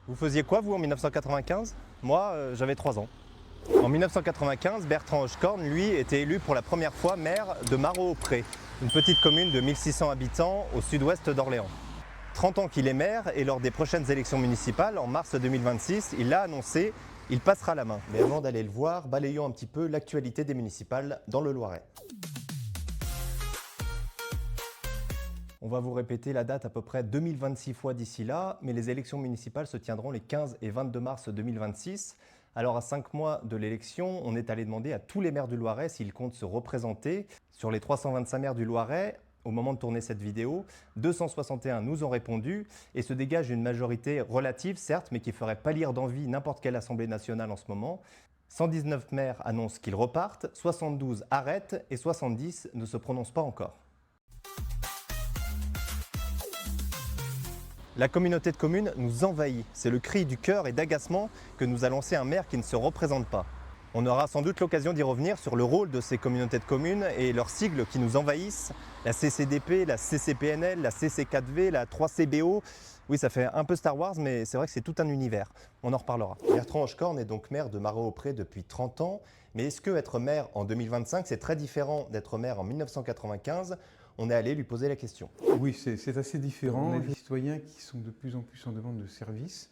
Vous faisiez quoi, vous, en 1995? Moi, j'avais 3 ans. En 1995, Bertrand Hochecorne, lui, était élu pour la première fois maire de Marot-Aupré, une petite commune de 1600 habitants au sud-ouest d'Orléans. 30 ans qu'il est maire et lors des prochaines élections municipales, en mars 2026, il l'a annoncé, il passera la main. Mais avant d'aller le voir, balayons un petit peu l'actualité des municipales dans le Loiret. On va vous répéter la date à peu près 2026 fois d'ici là, mais les élections municipales se tiendront les 15 et 22 mars 2026. Alors à 5 mois de l'élection, on est allé demander à tous les maires du Loiret s'ils comptent se représenter. Sur les 325 maires du Loiret, au moment de tourner cette vidéo, 261 nous ont répondu et se dégage une majorité relative, certes, mais qui ferait pâlir d'envie n'importe quelle assemblée nationale en ce moment. 119 maires annoncent qu'ils repartent, 72 arrêtent et 70 ne se prononcent pas encore. La communauté de communes nous envahit. C'est le cri du cœur et d'agacement que nous a lancé un maire qui ne se représente pas. On aura sans doute l'occasion d'y revenir sur le rôle de ces communautés de communes et leurs sigles qui nous envahissent. La CCDP, la CCPNL, la CC4V, la 3CBO. Oui, ça fait un peu Star Wars, mais c'est vrai que c'est tout un univers. On en reparlera. Bertrand Hochecorne est donc maire de Marot-Aupré depuis 30 ans. Mais est-ce que être maire en 2025, c'est très différent d'être maire en 1995 ? On est allé lui poser la question. Oui, c'est assez différent. On a des citoyens qui sont de plus en plus en demande de services,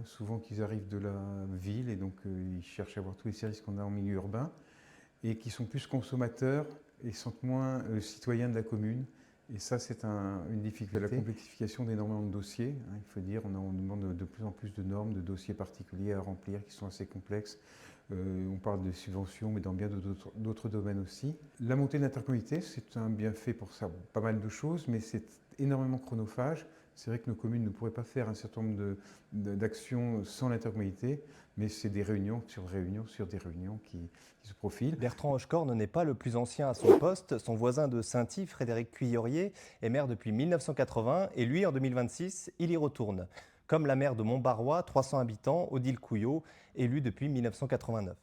souvent qu'ils arrivent de la ville et donc ils cherchent à avoir tous les services qu'on a en milieu urbain, et qui sont plus consommateurs et sont moins citoyens de la commune. Et ça, c'est une difficulté. La complexification d'énormément de dossiers, il faut dire, on demande de plus en plus de normes, de dossiers particuliers à remplir qui sont assez complexes. On parle de subventions, mais dans bien d'autres domaines aussi. La montée de l'intercommunalité, c'est un bienfait pour ça, pas mal de choses, mais c'est énormément chronophage. C'est vrai que nos communes ne pourraient pas faire un certain nombre d'actions sans l'intercommunalité, mais c'est des réunions sur des réunions qui se profilent. Bertrand Hochecorne n'est pas le plus ancien à son poste. Son voisin de Sainty, Frédéric Cuillerier, est maire depuis 1980 et lui, en 2026, il y retourne. Comme la maire de Montbarrois, 300 habitants, Odile Couillot, élue depuis 1989.